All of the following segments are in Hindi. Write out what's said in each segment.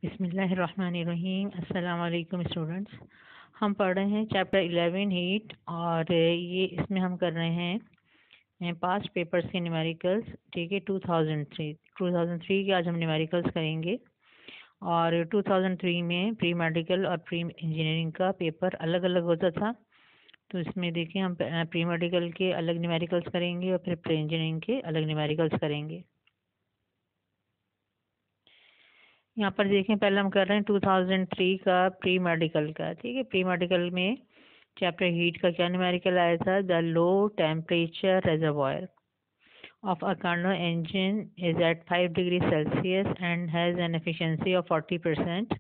बिस्मिल्लाहिर्रहमानिर्रहीम। अस्सलाम वालेकुम स्टूडेंट्स। हम पढ़ रहे हैं चैप्टर 11 हीट, और ये इसमें हम कर रहे हैं पास्ट पेपर्स के न्यूमेरिकल्स। ठीक है, 2003 के आज हम न्यूमेरिकल्स करेंगे। और 2003 में प्री मेडिकल और प्री इंजीनियरिंग का पेपर अलग अलग होता था। तो इसमें देखिए हम प्री मेडिकल के अलग न्यूमेरिकल्स करेंगे और फिर प्री इंजीनियरिंग के अलग न्यूमेरिकल्स करेंगे। यहाँ पर देखें, पहले हम कर रहे हैं 2003 का प्री मेडिकल का। ठीक है, प्री मेडिकल में चैप्टर हीट का क्या न्यूमेरिकल आया था? The low temperature reservoir of a Carnot engine is at 5 degrees Celsius and has an efficiency of 40%.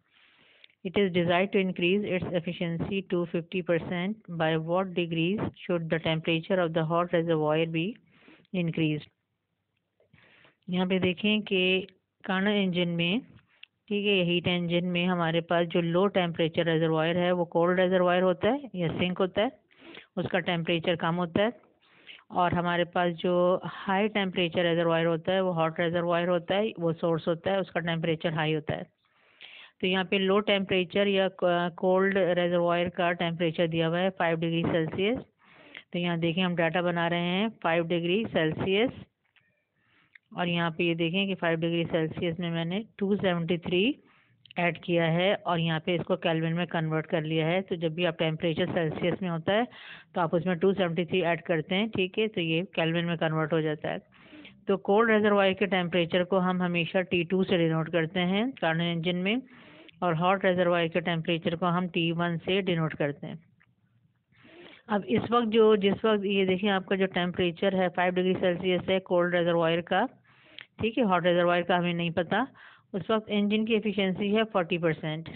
It is desired to increase its efficiency to 50%. By what degrees should the temperature of the hot reservoir be increased? यहाँ पे देखें कि कार्नोट इंजन में, ठीक है, हीट इंजन में हमारे पास जो लो टेम्परेचर रेजर्वायर है वो कोल्ड रेजर्वायर होता है या सिंक होता है, उसका टेम्परेचर कम होता है। और हमारे पास जो हाई टेम्परेचर रेजर्वायर होता है वो हॉट रेजर्वायर होता है, वो सोर्स होता है, उसका टेम्परेचर हाई होता है। तो यहाँ पे लो टेम्परेचर या कोल्ड रेजर्वायर का टेम्परेचर दिया हुआ है 5 डिग्री सेल्सियस। तो यहाँ देखें हम डाटा बना रहे हैं 5 डिग्री सेल्सियस, और यहाँ पे ये देखें कि 5 डिग्री सेल्सियस में मैंने 273 ऐड किया है और यहाँ पे इसको केल्विन में कन्वर्ट कर लिया है। तो जब भी आप टेम्परेचर सेल्सियस में होता है तो आप उसमें 273 ऐड करते हैं, ठीक है, तो ये केल्विन में कन्वर्ट हो जाता है। तो कोल्ड रेजर्वायर के टेम्परेचर को हम हमेशा T2 से डिनोट करते हैं कार्नोट इंजन में, और हॉट रेजर्वायर के टेम्परेचर को हम T1 से डिनोट करते हैं। अब जिस वक्त ये देखिए आपका जो टेम्परेचर है 5 डिग्री सेल्सियस है कोल्ड रेजर्वायर का, ठीक है, हॉट रिजर्वायर का हमें नहीं पता। उस वक्त इंजन की एफिशिएंसी है 40%।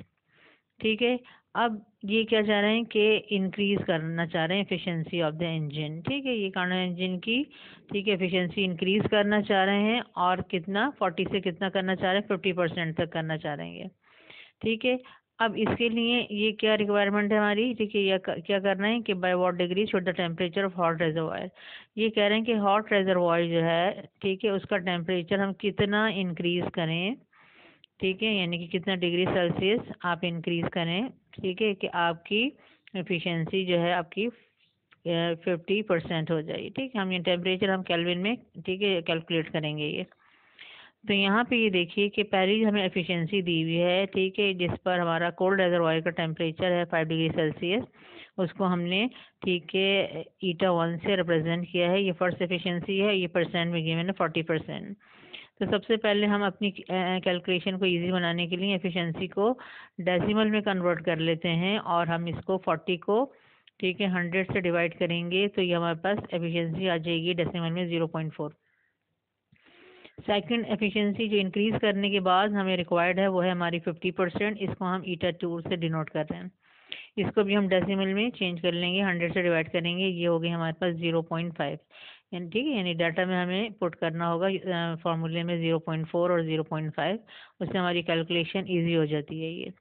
ठीक है, अब ये क्या चाह रहे हैं कि इंक्रीज करना चाह रहे हैं एफिशिएंसी ऑफ द इंजन। ठीक है, ये कार्नोट इंजन की, ठीक है, एफिशिएंसी इंक्रीज करना चाह रहे हैं, और कितना 40 से कितना करना चाह रहे हैं, 50% तक करना चाह रहे हैं। ठीक है, अब इसके लिए ये क्या रिक्वायरमेंट है हमारी? ठीक है, यह क्या करना है कि by what degree should the temperature of hot reservoir, ये कह रहे हैं कि हॉट रेजर्वायर जो है, ठीक है, उसका टेम्परेचर हम कितना इंक्रीज करें। ठीक है, यानी कि कितना डिग्री सेल्सियस आप इंक्रीज करें, ठीक है, कि आपकी एफिशिएंसी जो है आपकी 50% हो जाए। ठीक है, हम ये टेम्परेचर हम केल्विन में, ठीक है, कैलकुलेट करेंगे ये। तो यहाँ पे ये देखिए कि पहली हमें एफिशिएंसी दी हुई है, ठीक है, जिस पर हमारा कोल्ड रेजर्वायर का टेम्परेचर है 5 डिग्री सेल्सियस, उसको हमने, ठीक है, ईटा 1 से रिप्रेजेंट किया है। ये फर्स्ट एफिशिएंसी है, ये परसेंट में गिवन है 40%। तो सबसे पहले हम अपनी कैलकुलेशन को इजी बनाने के लिए एफिशिएंसी को डेसिमल में कन्वर्ट कर लेते हैं, और हम इसको 40 को, ठीक है, 100 से डिवाइड करेंगे तो ये हमारे पास एफिशिएंसी आ जाएगी डेसिमल में 0.4। सेकंड एफिशिएंसी जो इंक्रीज करने के बाद हमें रिक्वायर्ड है वो है हमारी 50%। इसको हम ईटा 2 से डिनोट कर रहे हैं। इसको भी हम डेसिमल में चेंज कर लेंगे, 100 से डिवाइड करेंगे, ये हो गई हमारे पास 0.5। यानी ठीक है, यानी डाटा में हमें पुट करना होगा फॉर्मूले में 0.4 और 0.5, उससे हमारी कैलकुलेशन ईजी हो जाती है। ये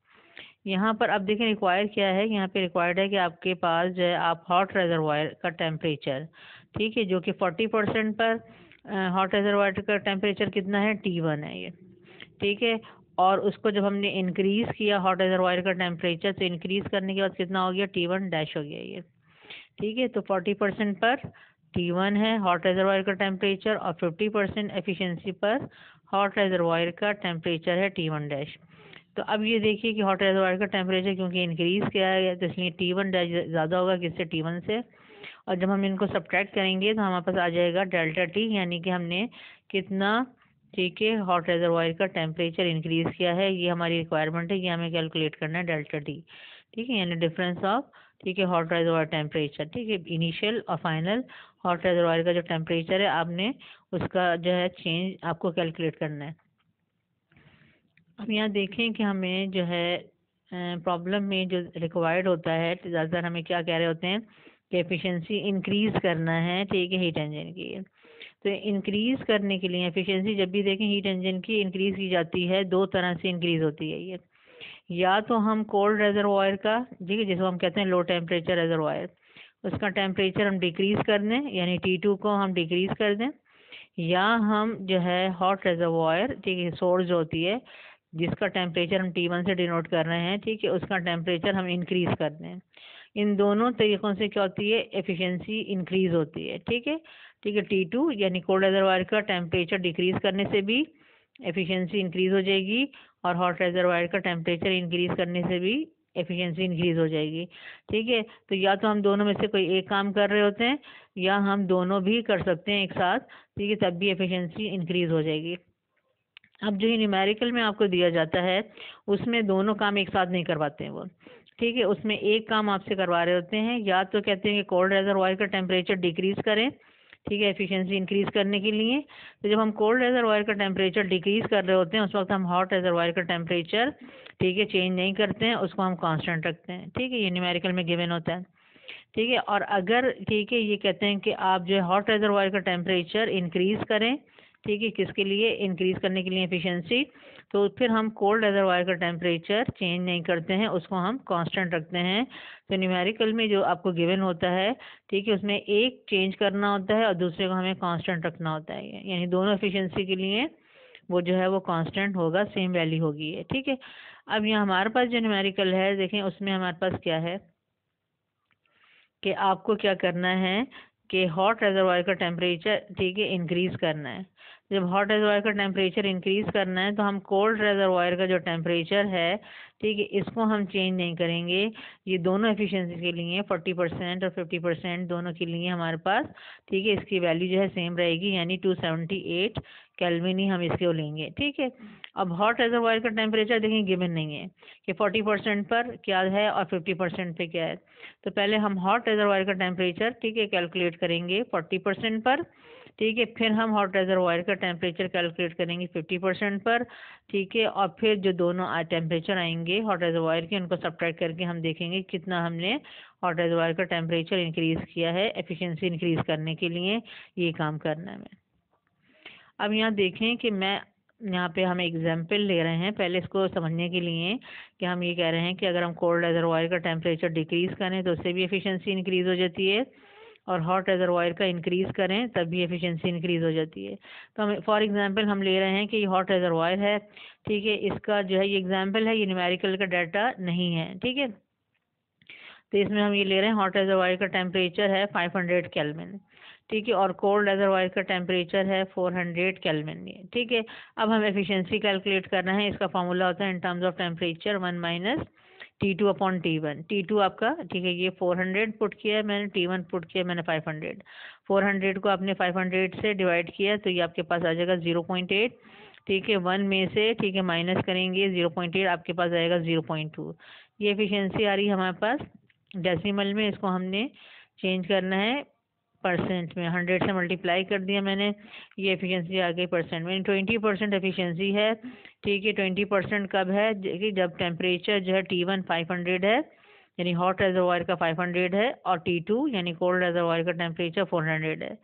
यहाँ पर अब देखें रिक्वायर क्या है। यहाँ पे रिक्वायर्ड है कि आपके पास जो है आप हॉट रेजर्वायर का टेम्परेचर, ठीक है, जो कि 40% पर हॉट रेजर्वायर का टेम्परेचर कितना है, T1 है ये। ठीक है, और उसको जब हमने इंक्रीज किया हॉट रेजर्वायर का टेम्परेचर, तो इंक्रीज करने के बाद कितना हो गया, T1 डैश हो गया ये। ठीक है, तो 40% पर T1 है हॉट रेजर्वायर का टेम्परेचर, और 50% एफिशिएंसी पर हॉट रेजर्वायर का टेम्परेचर है T1 डैश। तो अब ये देखिए कि हॉट रेजर्वायर का टेम्परेचर क्योंकि इंक्रीज किया है तो इसलिए T1 डैश ज़्यादा होगा किससे, T1 से। और जब हम इनको सब्ट्रैक्ट करेंगे तो हमारे पास आ जाएगा डेल्टा T, यानी कि हमने कितना, ठीक है, हॉट रेजर्वायर का टेम्परेचर इंक्रीज किया है। ये हमारी रिक्वायरमेंट है, ये हमें कैलकुलेट करना है डेल्टा T। ठीक है, यानी डिफरेंस ऑफ, ठीक है, हॉट रेजर्वायर टेम्परेचर। ठीक है, इनिशियल और फाइनल हॉट रेजर्वायर का जो टेम्परेचर है आपने उसका जो है चेंज आपको कैलकुलेट करना है। अब यहाँ देखें कि हमें जो है प्रॉब्लम में जो रिक्वायर्ड होता है, ज़्यादातर हमें क्या कह रहे होते हैं कि एफिशिएंसी इंक्रीज करना है, ठीक है, हीट इंजन की। तो इंक्रीज करने के लिए एफिशिएंसी जब भी देखें हीट इंजन की इंक्रीज की जाती है, दो तरह से इंक्रीज होती है ये। या तो हम कोल्ड रेजर्वायर का, ठीक है, जिसको हम कहते हैं लो टेम्परेचर रेजर्वायर, उसका टेम्परेचर हम डिक्रीज कर दें, यानी T2 को हम डिक्रीज कर दें। या हम जो है हॉट रेजर्वायर, ठीक है, सोर्स जो होती है जिसका टेम्परेचर हम T1 से डिनोट कर रहे हैं, ठीक है, उसका टेम्परेचर हम इंक्रीज कर दें। इन दोनों तरीक़ों से क्या होती है, एफिशिएंसी इंक्रीज होती है, ठीक है। ठीक है, T2 यानी कोल्ड रिजर्वायर का टेम्परेचर डिक्रीज करने से भी एफिशिएंसी इंक्रीज हो जाएगी, और हॉट रिजर्वायर का टेम्परेचर इंक्रीज करने से भी एफिशिएंसी इंक्रीज हो जाएगी, ठीक है। तो या तो हम दोनों में से कोई एक काम कर रहे होते हैं, या हम दोनों भी कर सकते हैं एक साथ, ठीक है, तब भी एफिशिएंसी इंक्रीज हो जाएगी। अब जो ये न्यूमेरिकल में आपको दिया जाता है, उसमें दोनों काम एक साथ नहीं करवाते हैं वो, ठीक है। उसमें एक काम आपसे करवा रहे होते हैं, या तो कहते हैं कि कोल्ड रिजर्वायर का टेम्परेचर डिक्रीज करें, ठीक है, एफिशिएंसी इंक्रीज करने के लिए। तो जब हम कोल्ड रिजर्वायर का टेम्परेचर डिक्रीज कर रहे होते हैं, उस वक्त हम हॉट रिजर्वायर का टेम्परेचर, ठीक है, चेंज नहीं करते हैं, उसको हम कांस्टेंट रखते हैं, ठीक है। ये न्यूमेरिकल में गिवन होता है, ठीक है। और अगर, ठीक है, ये कहते हैं कि आप जो है हॉट रिजर्वायर का टेम्परेचर इंक्रीज करें, ठीक है, किसके लिए, इंक्रीज करने के लिए एफिशिएंसी, तो फिर हम कोल्ड रिजर्वायर का टेम्परेचर चेंज नहीं करते हैं, उसको हम कांस्टेंट रखते हैं। तो न्यूमेरिकल में जो आपको गिवन होता है, ठीक है, उसमें एक चेंज करना होता है और दूसरे को हमें कांस्टेंट रखना होता है, यानी दोनों एफिशिएंसी के लिए वो जो है वो कांस्टेंट होगा, सेम वैल्यू होगी है, ठीक है। अब यहाँ हमारे पास जो न्यूमेरिकल है, देखें उसमें हमारे पास क्या है कि आपको क्या करना है कि हॉट रिजर्वायर का टेम्परेचर, ठीक है, इंक्रीज करना है। जब हॉट रिजर्वायर का टेम्परेचर इंक्रीज करना है, तो हम कोल्ड रिजर्वायर का जो टेम्परेचर है, ठीक है, इसको हम चेंज नहीं करेंगे। ये दोनों एफिशिएंसी के लिए 40% और 50% दोनों के लिए हमारे पास, ठीक है, इसकी वैल्यू जो है सेम रहेगी, यानी 278 केल्विन ही हम इसको लेंगे, ठीक है। अब हॉट रिजर्वायर का टेम्परेचर देखें गिवन नहीं है कि 40% पर क्या है और 50% पे क्या है। तो पहले हम हॉट रिजर्वायर का टेम्परेचर, ठीक है, कैलकुलेट करेंगे 40% पर, ठीक है, फिर हम हॉट रिजर्वायर का टेम्परेचर कैलकुलेट करेंगे 50% पर, ठीक है, और फिर जो दोनों टेम्परेचर आएंगे हॉट रिजर्वायर के, उनको सब्ट्रैक्ट करके हम देखेंगे कितना हमने हॉट रिजर्वायर का टेम्परेचर इंक्रीज किया है एफिशिएंसी इंक्रीज करने के लिए। ये काम करना है हमें। अब यहाँ देखें कि मैं यहाँ पे हम एग्जाम्पल ले रहे हैं पहले इसको समझने के लिए, कि हम ये कह रहे हैं कि अगर हम कोल्ड रिजर्वायर का टेम्परेचर डिक्रीज करें तो उससे भी एफिशिएंसी इंक्रीज हो जाती है, और हॉट रिजर्वायर का इंक्रीज करें तब भी एफिशिएंसी इंक्रीज हो जाती है। तो हम फॉर एग्जांपल हम ले रहे हैं कि ये हॉट रिजर्वायर है, ठीक है, इसका जो है ये एग्जांपल है, ये न्यूमेरिकल का डाटा नहीं है, ठीक है। तो इसमें हम ये ले रहे हैं हॉट रिजर्वायर का टेम्परेचर है 500 केल्विन, ठीक है, और कोल्ड रिजर्वायर का टेम्परेचर है 400 केल्विन, ठीक है। अब हम एफिशिएंसी कैलकुलेट करना है, इसका फॉर्मूला होता है in terms of temperature 1 minus T2 upon T1। T2 आपका, ठीक है, ये 400 पुट किया है मैंने, T1 पुट किया मैंने 500। 400 को आपने 500 से डिवाइड किया तो ये आपके पास आ जाएगा 0.8, ठीक है। 1 में से, ठीक है, माइनस करेंगे 0.8, आपके पास आएगा 0.2। ये एफिशिएंसी आ रही है हमारे पास डेसिमल में, इसको हमने चेंज करना है परसेंट में, 100 से मल्टीप्लाई कर दिया मैंने, ये एफिशिएंसी आ गई परसेंट में। 20% एफिशिएंसी है, ठीक है। 20% कब है कि जब टेम्परेचर जो है T1 500 है, यानी हॉट रिजर्वायर का 500 है, और T2 यानी कोल्ड रिजर्वायर का टेम्परेचर 400 है।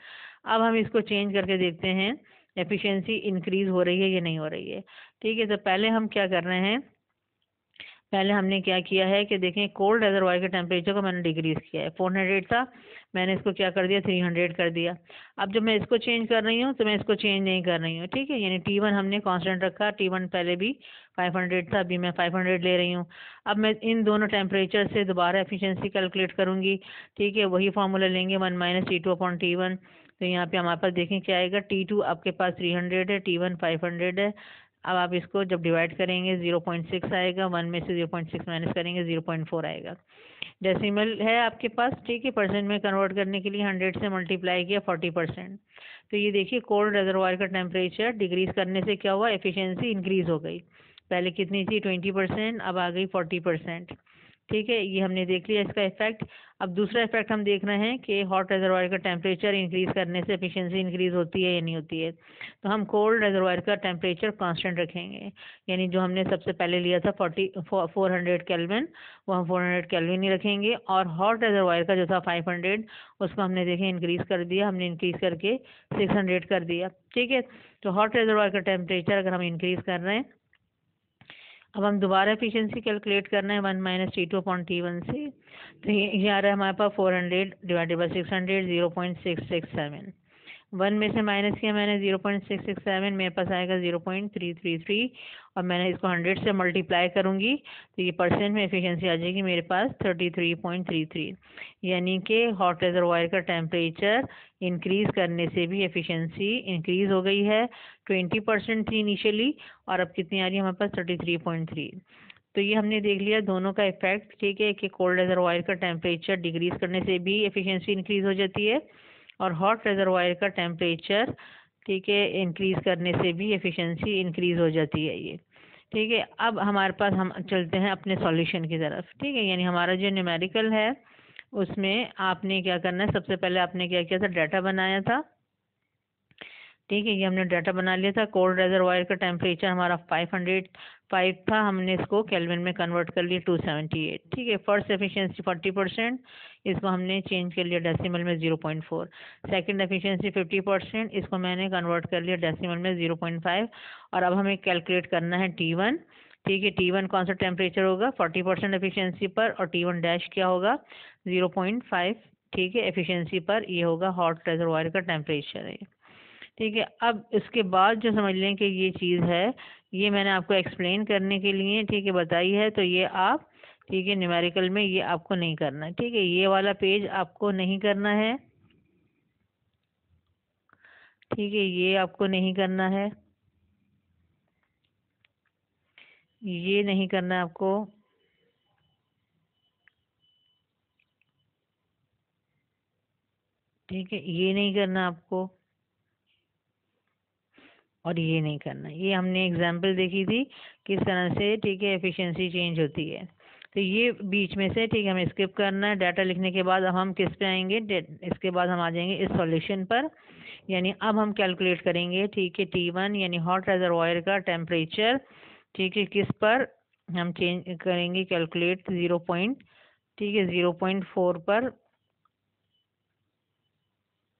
अब हम इसको चेंज करके देखते हैं एफिशिएंसी इंक्रीज हो रही है या नहीं हो रही है, ठीक है। तो पहले हम क्या कर रहे हैं, पहले हमने क्या किया है कि देखें कोल्ड रिजर्वायर के टेम्परेचर को मैंने डिक्रीज किया है, 400 था, मैंने इसको क्या कर दिया 300 कर दिया। अब जब मैं इसको चेंज कर रही हूँ तो मैं इसको चेंज नहीं कर रही हूँ, ठीक है, यानी T1 हमने कांस्टेंट रखा, T1 पहले भी 500 था, अभी मैं 500 ले रही हूँ। अब मैं इन दोनों टेम्परेचर से दोबारा एफिशिएंसी कैलकुलेट करूँगी, ठीक है, वही फार्मूला लेंगे 1 माइनस T2 अपॉन T1। तो यहाँ पे हमारे पास देखें क्या आएगा, T2 आपके पास 300 है, T1 500 है। अब आप इसको जब डिवाइड करेंगे 0.6 आएगा, 1 में से 0.6 माइनस करेंगे 0.4 आएगा। डेसिमल है आपके पास, ठीक है, परसेंट में कन्वर्ट करने के लिए 100 से मल्टीप्लाई किया 40%। तो ये देखिए कोल्ड रिजर्वायर का टेम्परेचर डिक्रीज करने से क्या हुआ, एफिशिएंसी इंक्रीज हो गई। पहले कितनी थी 20%, अब आ गई 40%, ठीक है। ये हमने देख लिया इसका इफेक्ट। अब दूसरा इफेक्ट हम देख रहे हैं कि हॉट रिजर्वायर का टेम्परेचर इंक्रीज करने से एफिशिएंसी इंक्रीज होती है या नहीं होती है। तो हम कोल्ड रिजर्वायर का टेम्परेचर कांस्टेंट रखेंगे, यानी जो हमने सबसे पहले लिया था 400 केल्विन, वो हम 400 केल्विन ही रखेंगे, और हॉट रिजर्वायर का जो था 500, उसको हमने देखें इंक्रीज कर दिया, हमने इंक्रीज करके 600 कर दिया, ठीक है। तो हॉट रिजर्वायर का टेम्परेचर अगर हम इंक्रीज कर रहे हैं, अब हम दोबारा एफिशिएंसी कैलकुलेट करना है 1 माइनस T2 अपॉन T1 से। तो ये आ रहा है हमारे पास 400 डिवाइडेड बाई 600, 0.667। 1 में से माइनस किया मैंने 0.667, मेरे पास आएगा 0.333 और मैंने इसको 100 से मल्टीप्लाई करूँगी तो ये परसेंट में एफिशिएंसी आ जाएगी मेरे पास 33.33। यानी कि हॉट रिजर्वायर का टेम्परेचर इंक्रीज़ करने से भी एफिशिएंसी इंक्रीज़ हो गई है। 20% थी इनिशियली और अब कितनी आ रही है हमारे पास 33.3। तो ये हमने देख लिया दोनों का इफेक्ट, ठीक है, कि कोल्ड रिजर्वायर का टेम्परेचर डिक्रीज़ करने से भी एफिशिएंसी इंक्रीज़ हो जाती है और हॉट रिजर्वायर का टेम्परेचर, ठीक है, इंक्रीज़ करने से भी एफिशिएंसी इंक्रीज़ हो जाती है ये, ठीक है। अब हमारे पास हम चलते हैं अपने सॉल्यूशन की तरफ, ठीक है। यानी हमारा जो न्यूमेरिकल है उसमें आपने क्या करना है, सबसे पहले आपने क्या किया था, डाटा बनाया था, ठीक है। ये हमने डाटा बना लिया था। कोल्ड रिजर्वायर का टेम्परेचर हमारा 505 था, हमने इसको केल्विन में कन्वर्ट कर लिया 278, ठीक है। फर्स्ट एफिशिएंसी 40%, इसको हमने चेंज कर लिया डेसिमल में 0.4। सेकंड एफिशिएंसी 50%, इसको मैंने कन्वर्ट कर लिया डेसिमल में 0.5। और अब हमें कैलकुलेट करना है T1, ठीक है। T1 कौन सा टेम्परेचर होगा 40% एफिशिएंसी पर, और T1 डैश क्या होगा 0.5, ठीक है, एफिशिएंसी पर। ये होगा हॉट रिजर्वायर का टेम्परेचर है, ठीक है। अब इसके बाद जो समझ लें कि ये चीज़ है, ये मैंने आपको एक्सप्लेन करने के लिए, ठीक है, बताई है। तो ये आप, ठीक है, न्यूमेरिकल में ये आपको नहीं करना है, ठीक है। ये वाला पेज आपको नहीं करना है, ठीक है, ये आपको नहीं करना है, ये नहीं करना है आपको, ठीक है, ये नहीं करना आपको, और ये नहीं करना। ये हमने एग्जाम्पल देखी थी किस तरह से, ठीक है, एफिशिएंसी चेंज होती है। तो ये बीच में से, ठीक है, हमें स्किप करना है। डाटा लिखने के बाद अब हम किस पे आएंगे, इसके बाद हम आ जाएंगे इस सॉल्यूशन पर। यानी अब हम कैलकुलेट करेंगे, ठीक है, T1 यानी हॉट रिजर्वायर का टेम्परेचर, ठीक है, किस पर हम चेंज करेंगे कैलकुलेट, 0 पॉइंट, ठीक है, 0.4 पर,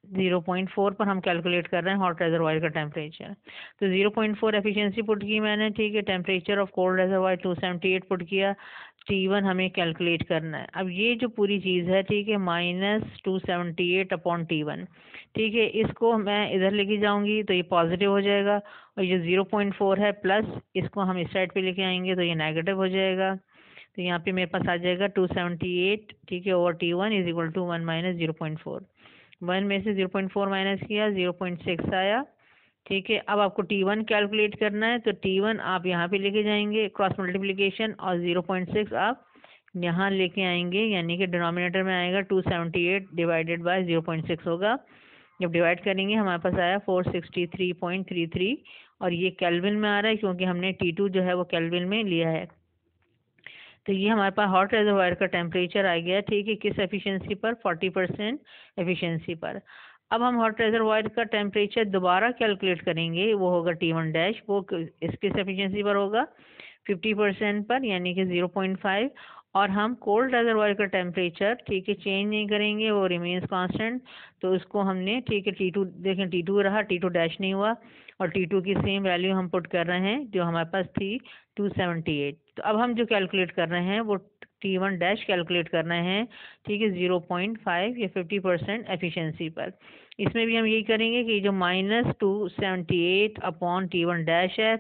0.4 पर हम कैलकुलेट कर रहे हैं हॉट रिजर्वायर का टेम्परेचर। तो 0.4 एफिशिएंसी पुट की मैंने, ठीक है। Temperature of cold reservoir 278 put किया। T1 हमें कैलकुलेट करना है। अब ये जो पूरी चीज़ है, ठीक है, -278 अपॉन T1, ठीक है, इसको मैं इधर लेके जाऊंगी तो ये पॉजिटिव हो जाएगा, और ये 0.4 है प्लस, इसको हम इस साइड पे लेके आएंगे तो ये नेगेटिव हो जाएगा। तो यहाँ पे मेरे पास आ जाएगा 278, ठीक है, over T1 is equal to 1 minus 0.4। 1 में से 0.4 माइनस किया, 0.6 आया, ठीक है। अब आपको T1 कैलकुलेट करना है, तो T1 आप यहाँ पे लेके जाएंगे क्रॉस मल्टीप्लिकेशन, और 0.6 आप यहाँ लेके आएंगे, यानी कि डिनोमिनेटर में आएगा 278 डिवाइडेड बाय 0.6 होगा। जब डिवाइड करेंगे हमारे पास आया 463.33, और ये केल्विन में आ रहा है क्योंकि हमने T2 जो है वो केल्विन में लिया है। तो ये हमारे पास हॉट रिजर्वायर का टेम्परेचर आ गया, ठीक है, किस एफिशिएंसी पर, 40% एफिशिएंसी पर। अब हम हॉट रिजर्वायर का टेम्परेचर दोबारा कैलकुलेट करेंगे, वो होगा T1 डैश, वो किस एफिशिएंसी पर होगा 50% पर, यानी कि 0.5। और हम कोल्ड रिजर्वायर का टेम्परेचर, ठीक है, चेंज नहीं करेंगे, वो रिमेन्स कांस्टेंट। तो उसको हमने, ठीक है, T2 देखें, T2 रहा, T2 डैश नहीं हुआ, और T2 की सेम वैल्यू हम पुट कर रहे हैं जो हमारे पास थी 278। तो अब हम जो कैलकुलेट कर रहे हैं वो T1 डैश कैलकुलेट कर रहे हैं, ठीक है, 0.5 या 50% एफिशिएंसी पर। इसमें भी हम यही करेंगे कि जो -278 अपॉन T1 डैश है,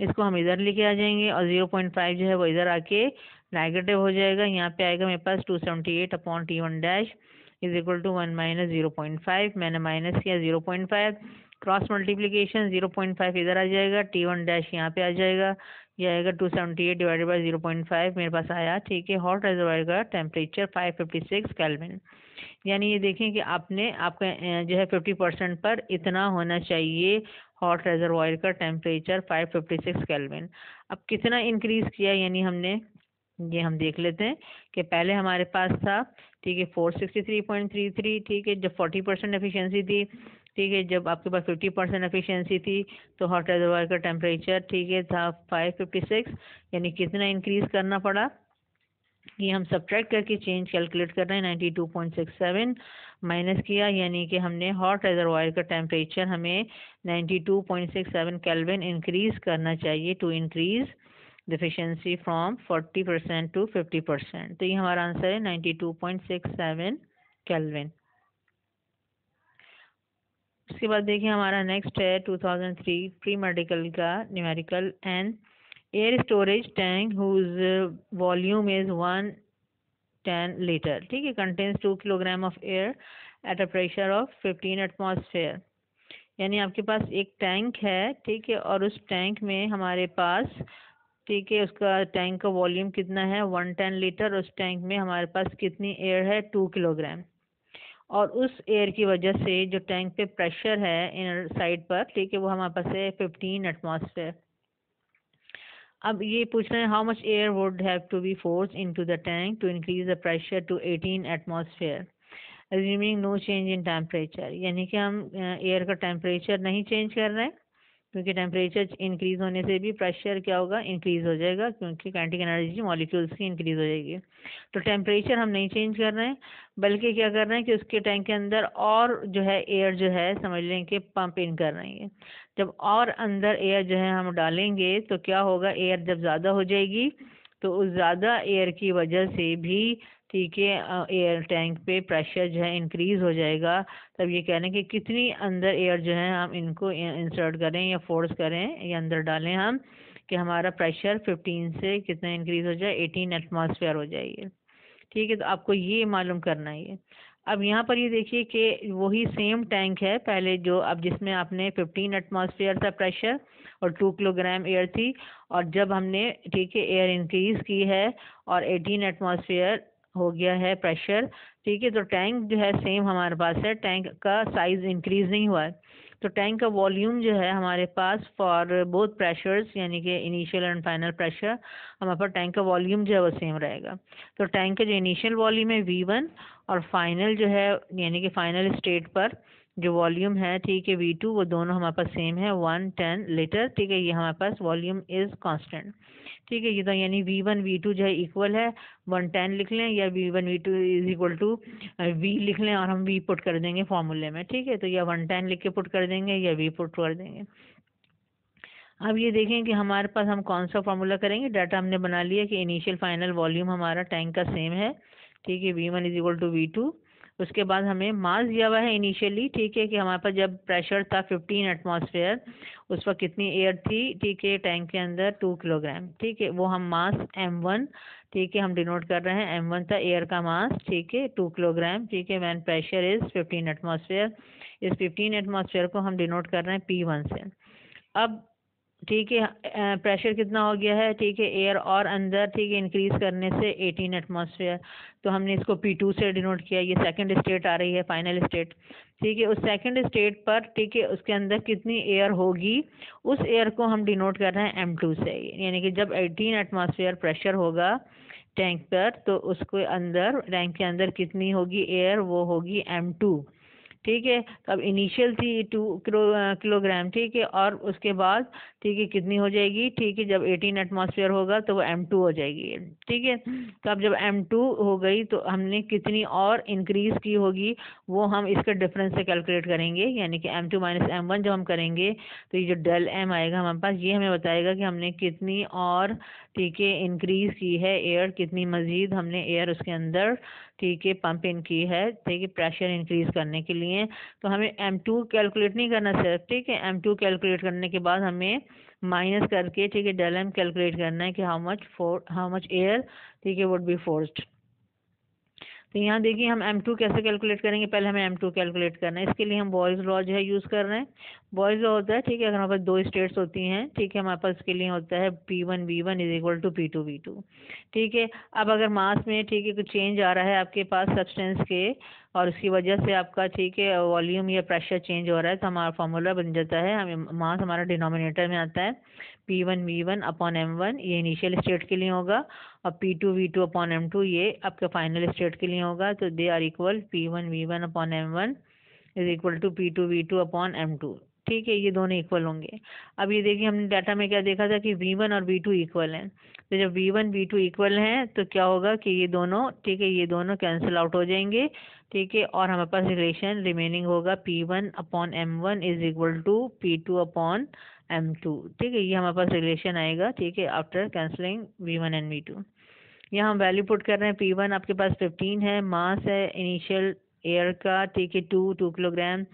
इसको हम इधर लेके आ जाएंगे, और 0.5 जो है वो इधर आके नेगेटिव हो जाएगा। यहाँ पे आएगा मेरे पास 278 upon T1 dash is equal to 1 minus 0.5। मैंने माइनस किया 0.5, क्रॉस मल्टीप्लीकेशन 0.5 इधर आ जाएगा, T1 डैश यहाँ पे आ जाएगा, ये आएगा 278 डिवाइडेड बाय 0.5 मेरे पास आया, ठीक है। हॉट रिजर्वायर का टेम्परेचर 556 केल्विन। यानी ये देखें कि आपने आपका जो है 50% पर इतना होना चाहिए हॉट रिजर्वायर का टेम्परेचर 556 केल्विन। अब कितना इंक्रीज किया, यानी हमने, ये हम देख लेते हैं कि पहले हमारे पास था, ठीक है, 463.33, ठीक है, जब 40% एफिशिएंसी थी, ठीक है, जब आपके पास 50% एफिशिएंसी थी तो हॉट रिजर्वायर का टेम्परेचर, ठीक है, था 556। यानी कितना इंक्रीज करना पड़ा, ये हम सब्ट्रैक्ट करके चेंज कैलकुलेट कर रहे हैं, 92.67 माइनस किया, यानी कि हमने हॉट रिजर्वायर का टेम्परेचर हमें 92.67 केल्विन इंक्रीज करना चाहिए to increase the efficiency from 40% to 50%। तो ये हमारा आंसर है 92.67 केल्विन। उसके बाद देखिए हमारा नेक्स्ट है 2003 प्री मेडिकल का numerical and air storage tank whose volume is 110 litre, ठीक है, contains 2 kilogram of air at a pressure of 15 atmosphere. यानी आपके पास एक टैंक है, ठीक है, और उस टैंक में हमारे पास, ठीक है, उसका टैंक का वॉल्यूम कितना है 110 लीटर। उस टैंक में हमारे पास कितनी एयर है 2 किलोग्राम। और उस एयर की वजह से जो टैंक पे प्रेशर है इनर साइड पर, ठीक है, वो हमारे पास है 15 एटमॉस्फेयर। अब ये पूछ रहे हैं how much air would have to be force into the tank to increase the pressure to 18 atmosphere assuming no change in temperature. यानी कि हम एयर का टेम्परेचर नहीं चेंज कर रहे हैं, क्योंकि टेम्परेचर इंक्रीज होने से भी प्रेशर क्या होगा, इंक्रीज हो जाएगा, क्योंकि काइनेटिक एनर्जी मॉलिक्यूल्स की इंक्रीज हो जाएगी। तो टेम्परेचर हम नहीं चेंज कर रहे हैं, बल्कि क्या कर रहे हैं कि उसके टैंक के अंदर और जो है एयर जो है समझ लें कि पंप इन कर रहे हैं। जब और अंदर एयर जो है हम डालेंगे तो क्या होगा, एयर जब ज़्यादा हो जाएगी तो उस ज़्यादा एयर की वजह से भी, ठीक है, एयर टैंक पे प्रेशर जो है इंक्रीज हो जाएगा। तब ये कह रहे हैं कि कितनी अंदर एयर जो है हम इनको इंसर्ट करें या फोर्स करें या अंदर डालें हम, कि हमारा प्रेशर 15 से कितना इंक्रीज हो जाए, 18 एटमॉस्फेयर हो जाएगी। ठीक है, तो आपको ये मालूम करना है। अब यहाँ पर ये देखिए कि वही सेम टैंक है पहले जो, अब जिसमें आपने 15 एटमॉस्फेयर था प्रेशर और 2 किलोग्राम एयर थी, और जब हमने, ठीक है, एयर इंक्रीज की है और 18 एटमॉस्फेयर हो गया है प्रेशर, ठीक है, तो टैंक जो है सेम हमारे पास है, टैंक का साइज इंक्रीज नहीं हुआ है। तो टैंक का वॉल्यूम जो है हमारे पास फॉर बोथ प्रेशर्स, यानी कि इनिशियल एंड फाइनल प्रेशर, हमारे पास टैंक का वॉल्यूम जो है वो सेम रहेगा। तो टैंक का जो इनिशियल वॉल्यूम है V1 और फाइनल जो है यानी कि फाइनल स्टेट पर जो वॉल्यूम है, ठीक है, V2, वो दोनों हमारे पास सेम है 110 लीटर, ठीक है, ये हमारे पास वॉल्यूम इज कांस्टेंट। ठीक है, ये तो यानी V1 V2 जो है इक्वल है 110 लिख लें, या V1 V2 is equal to V लिख लें और हम V पुट कर देंगे फॉर्मूले में। ठीक है, तो या 110 लिख के पुट कर देंगे या V पुट कर देंगे। अब ये देखें कि हमारे पास हम कौन सा फॉर्मूला करेंगे। डाटा हमने बना लिया कि इनिशियल फाइनल वॉल्यूम हमारा टैंक का सेम है, ठीक है, V1 is equal to V2। उसके बाद हमें मास दिया हुआ है इनिशियली, ठीक है, कि हमारे पास जब प्रेशर था 15 एटमॉस्फेयर, उस वक्त कितनी एयर थी, ठीक है, टैंक के अंदर 2 किलोग्राम, ठीक है, वो हम मास M1, ठीक है, हम डिनोट कर रहे हैं, M1 था एयर का मास, ठीक है, 2 किलोग्राम, ठीक है, व्हेन प्रेशर इज 15 एटमॉस्फेयर। इस 15 एटमॉस्फेयर को हम डिनोट कर रहे हैं P1 से। अब ठीक है, प्रेशर कितना हो गया है, ठीक है, एयर और अंदर, ठीक है, इंक्रीज करने से 18 एटमॉस्फेयर, तो हमने इसको P2 से डिनोट किया। ये सेकंड स्टेट आ रही है, फाइनल स्टेट, ठीक है। उस सेकंड स्टेट पर, ठीक है, उसके अंदर कितनी एयर होगी, उस एयर को हम डिनोट कर रहे हैं M2 से। यानी कि जब 18 एटमॉस्फेयर प्रेशर होगा टैंक पर, तो उसके अंदर, टैंक के अंदर कितनी होगी एयर, वो होगी M2, ठीक है। तो अब इनिशियल थी 2 किलोग्राम, ठीक है, और उसके बाद, ठीक है, कितनी हो जाएगी, ठीक है, जब 18 एटमॉस्फेयर होगा तो वो M2 हो जाएगी, ठीक है। तो अब जब M2 हो गई तो हमने कितनी और इंक्रीज की होगी, वो हम इसका डिफरेंस से कैलकुलेट करेंगे, यानी कि M2 माइनस M1 जब हम करेंगे तो ये जो डेल M आएगा हमारे पास, ये हमें बताएगा कि हमने कितनी और, ठीक है, इंक्रीज की है एयर, कितनी मजीद हमने एयर उसके अंदर, ठीक है, पंप इन की है, ठीक है, प्रेशर इंक्रीज करने के लिए। तो हमें M2 कैलकुलेट नहीं करना सिर्फ, ठीक है, M2 कैलकुलेट करने के बाद हमें माइनस करके, ठीक है, डेल M कैलकुलेट करना है कि हाउ मच एयर, ठीक है, वुड बी फोर्स्ड। तो यहाँ देखिए हम M2 कैसे कैलकुलेट करेंगे, पहले हमें M2 कैलकुलेट करना है। इसके लिए हम बॉयज़ लॉ जो है यूज़ कर रहे हैं। बॉयज़ लॉ होता है, ठीक है, अगर हमारे पास दो स्टेट्स होती हैं, ठीक है, हमारे पास इसके लिए होता है P1 V1 is equal to P2 V2, ठीक है। अब अगर मास में, ठीक है, कुछ चेंज आ रहा है आपके पास सब्सटेंस के, और उसकी वजह से आपका, ठीक है, वॉल्यूम या प्रेशर चेंज हो रहा है, तो हमारा फॉर्मूला बन जाता है, हमें मास हमारा डिनोमिनेटर में आता है P1 V1 अपॉन M1, ये इनिशियल स्टेट के लिए होगा, और P2 V2 अपॉन M2 ये आपका फाइनल स्टेट के लिए होगा। तो they are equal P1 V1 upon M1 is equal to P2 V2 upon M2, ठीक है, ये दोनों इक्वल होंगे। अब ये देखिए हमने डाटा में क्या देखा था कि V1 और V2 इक्वल हैं, तो जब V1 V2 इक्वल हैं तो क्या होगा कि ये दोनों, ठीक है, ये दोनों कैंसिल आउट हो जाएंगे, ठीक है, और हमारे पास रिलेशन रिमेनिंग होगा P1 upon M1 is equal to P2 upon M2, ठीक है, ये हमारे पास रिलेशन आएगा, ठीक है, after cancelling V1 and V2। यहाँ हम वैल्यू पुट कर रहे हैं, P1 आपके पास 15 है, मास है इनिशियल एयर का, ठीक है 2 किलोग्राम।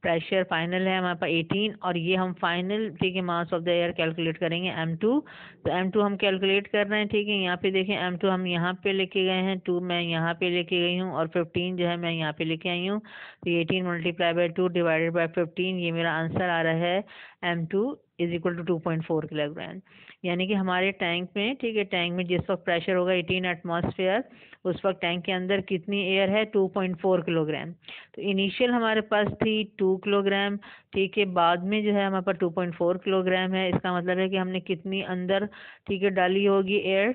प्रेशर फाइनल है हमारे पास 18, और ये हम फाइनल, ठीक है, mass of the air calculate करेंगे m2। तो m2 हम कैलकुलेट कर रहे हैं, ठीक है। यहाँ पे देखें m2 हम यहाँ पे लेके गए हैं, 2 मैं यहाँ पे लेके गई हूँ, और 15 जो है मैं यहाँ पे लेके आई हूँ। तो 18 मल्टीप्लाई बाई 2 डिवाइडेड बाई 15, ये मेरा आंसर आ रहा है m2 is equal to 2.4 kilogram. यानी कि हमारे टैंक में, ठीक है, टैंक में जिस वक्त प्रेशर होगा 18 एटमॉस्फेयर, उस वक्त टैंक के अंदर कितनी एयर है, 2.4 किलोग्राम। तो इनिशियल हमारे पास थी 2 किलोग्राम, ठीक है, बाद में जो है हमारे पास 2.4 किलोग्राम है। इसका मतलब है कि हमने कितनी अंदर, ठीक है, डाली होगी एयर।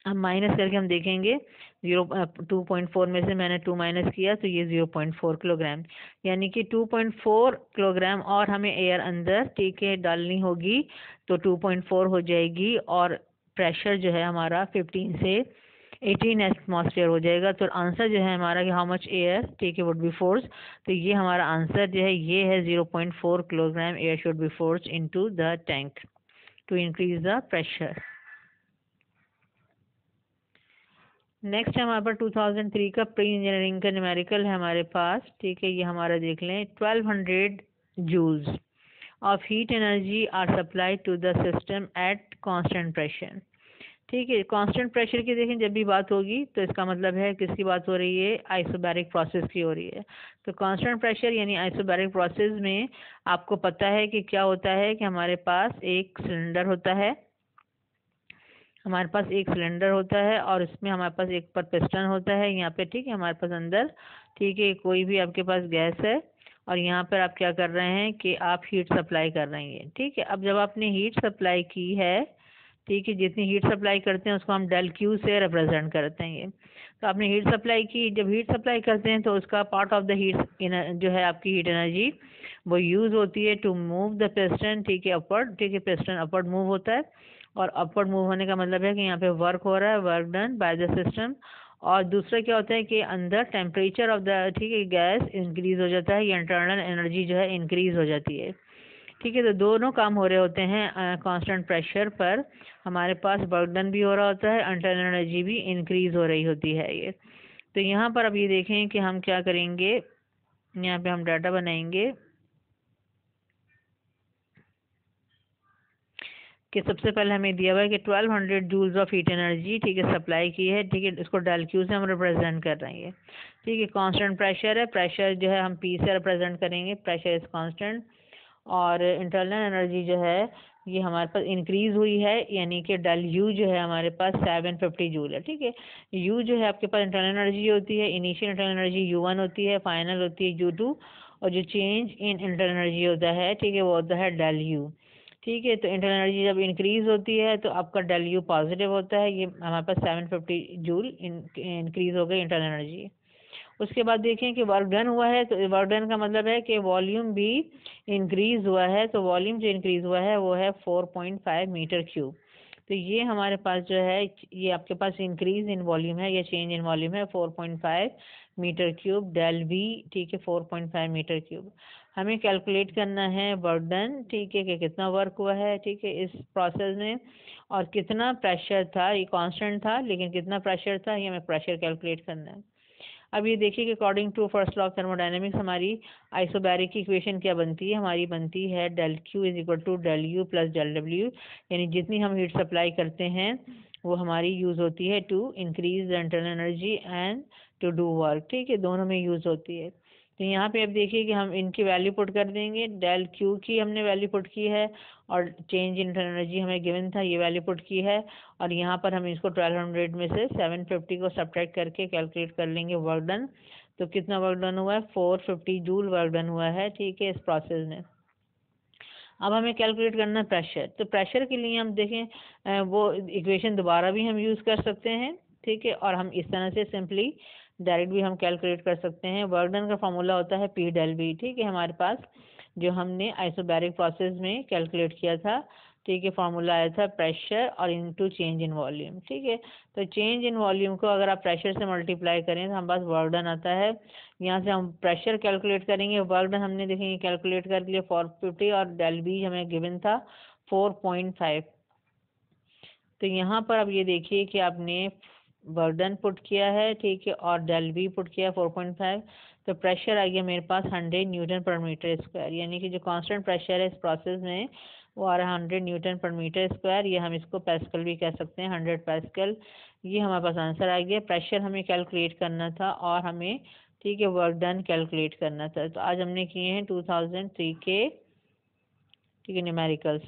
हम माइनस करके हम देखेंगे, 2.4 में से मैंने 2 माइनस किया तो ये 0.4 किलोग्राम, यानी कि 2.4 किलोग्राम और हमें एयर अंदर, ठीक है, डालनी होगी, तो 2.4 हो जाएगी। और प्रेशर जो है हमारा 15 से 18 एटमॉस्फेयर हो जाएगा। तो आंसर जो है हमारा कि हाउ मच एयर, ठीक है, वुड बी फोर्स। तो ये हमारा आंसर जो है ये है 0.4 kilogram air should be force into the tank to increase the pressure. Next हमारे पास 2003 का प्री इंजीनियरिंग का न्यूमेरिकल है हमारे पास, ठीक है। ये हमारा देख लें, 1200 joules of heat energy are supply to the system at constant pressure, ठीक है। कांस्टेंट प्रेशर की देखें जब भी बात होगी तो इसका मतलब है किसकी बात हो रही है, आइसोबैरिक प्रोसेस की हो रही है। तो कांस्टेंट प्रेशर यानी आइसोबैरिक प्रोसेस में आपको पता है कि क्या होता है कि हमारे पास एक सिलेंडर होता है, हमारे पास एक सिलेंडर होता है, और इसमें हमारे पास एक पर पिस्टन होता है यहाँ पे, ठीक है, हमारे पास अंदर, ठीक है, कोई भी आपके पास गैस है, और यहाँ पर आप क्या कर रहे हैं कि आप हीट सप्लाई कर रहे हैं, ठीक है। अब जब आपने हीट सप्लाई की है, ठीक है, जितनी हीट सप्लाई करते हैं उसको हम डेल क्यू से रिप्रेजेंट करते हैं। ये तो आपने हीट सप्लाई की, जब हीट सप्लाई करते हैं तो उसका पार्ट ऑफ द हीट जो है आपकी हीट एनर्जी वो यूज़ होती है टू मूव द पिस्टन, ठीक है, अपवर्ड, ठीक है, पिस्टन अपवर्ड मूव होता है, और अपवर्ड मूव होने का मतलब है कि यहाँ पे वर्क हो रहा है, work done by the system. और दूसरा क्या होता है कि अंदर टेम्परेचर ऑफ द, ठीक है, गैस इंक्रीज हो जाता है, या इंटरनल एनर्जी जो है इंक्रीज हो जाती है, ठीक है। तो दोनों काम हो रहे होते हैं कांस्टेंट प्रेशर पर, हमारे पास वर्क डन भी हो रहा होता है, इंटरनल एनर्जी भी इंक्रीज हो रही होती है ये। तो यहाँ पर अब ये देखें कि हम क्या करेंगे, यहाँ पे हम डाटा बनाएंगे कि सबसे पहले हमें दिया हुआ है कि 1200 जूल्स ऑफ हीट एनर्जी, ठीक है, सप्लाई की है, ठीक है। इसको डेल क्यू से हम रिप्रेजेंट कर रहे हैं, ठीक है। कांस्टेंट प्रेशर है, प्रेशर जो है हम पी से रिप्रेजेंट करेंगे, प्रेशर इज कांस्टेंट। और इंटरनल एनर्जी जो है ये हमारे पास इंक्रीज हुई है, यानी कि डेल यू जो है हमारे पास 750 जूल है, ठीक है। यू जो है आपके पास इंटरनल एनर्जी होती है, इनिशियल इंटरनल एनर्जी U1 होती है, फाइनल होती है U2, और जो चेंज इन इंटरनल एनर्जी होता है, ठीक है, वो होता है डेल यू, ठीक है। तो इंटरनल एनर्जी जब इंक्रीज होती है तो आपका डेल यू पॉजिटिव होता है, ये हमारे पास 750 जूल इंक्रीज हो गई इंटरनल एनर्जी। उसके बाद देखें कि वर्क डन हुआ है, तो वर्क डन का मतलब है कि वॉल्यूम भी इंक्रीज हुआ है, तो वॉल्यूम जो इंक्रीज हुआ है वो है 4.5 मीटर क्यूब। तो ये हमारे पास जो है ये आपके पास इंक्रीज इन वॉल्यूम है या चेंज इन वॉल्यूम है 4.5 मीटर क्यूब डेल वी, ठीक है, 4.5 मीटर क्यूब। हमें कैलकुलेट करना है वर्क डन, ठीक है, कि कितना वर्क हुआ है, ठीक है, इस प्रोसेस में, और कितना प्रेशर था, ये कांस्टेंट था लेकिन कितना प्रेशर था, ये हमें प्रेशर कैलकुलेट करना है। अब ये देखिए कि according to first law of thermodynamics हमारी आइसोबैरिक की इक्वेशन क्या बनती है, हमारी बनती है del Q is equal to del U plus del W, यानी जितनी हम हीट सप्लाई करते हैं वो हमारी यूज़ होती है to increase the internal energy and to do work, ठीक है, दोनों में यूज़ होती है। तो यहाँ पे अब देखिए कि हम इनकी वैल्यू पुट कर देंगे, डेल क्यू की हमने वैल्यू पुट की है, और चेंज इन एनर्जी हमें गिवन था, ये वैल्यू पुट की है, और यहाँ पर हम इसको 1200 में से 750 को सब्ट्रैक्ट करके कैलकुलेट कर लेंगे वर्क डन। तो कितना वर्क डन हुआ है, 450 जूल वर्क डन हुआ है, ठीक है, इस प्रोसेस में। अब हमें कैलकुलेट करना है प्रेशर, तो प्रेशर के लिए हम देखें वो इक्वेशन दोबारा भी हम यूज़ कर सकते हैं, ठीक है, और हम इस तरह से सिंपली डायरेक्ट भी हम कैलकुलेट कर सकते हैं। वर्क डन का फॉर्मूला होता है पी डेल वी, ठीक है, हमारे पास जो हमने आइसोबैरिक प्रोसेस में कैलकुलेट किया था, ठीक है, फार्मूला आया था प्रेशर और इनटू चेंज इन वॉल्यूम, ठीक है। तो चेंज इन वॉल्यूम को अगर आप प्रेशर से मल्टीप्लाई करें तो हमारे पास वर्क डन आता है। यहाँ से हम प्रेशर कैलकुलेट करेंगे, वर्क डन हमने देखेंगे कैलकुलेट कर लिया 450, और डेल बी हमें गिवन था 4.5। तो यहाँ पर अब ये देखिए कि आपने वर्क डन पुट किया है, ठीक है, और डेल वी पुट किया 4.5। तो प्रेशर आ गया मेरे पास 100 न्यूटन पर मीटर स्क्वायर, यानी कि जो कांस्टेंट प्रेशर है इस प्रोसेस में वो आ रहा है 100 न्यूटन पर मीटर स्क्वायर। ये हम इसको पैस्कल भी कह सकते हैं, 100 पैस्कल। ये हमारे पास आंसर आ गया। प्रेशर हमें कैलकुलेट करना था और हमें, ठीक है, वर्क डन कैलकुलेट करना था। तो आज हमने किए हैं 2003 के, ठीक है, न्यूमेरिकल्स।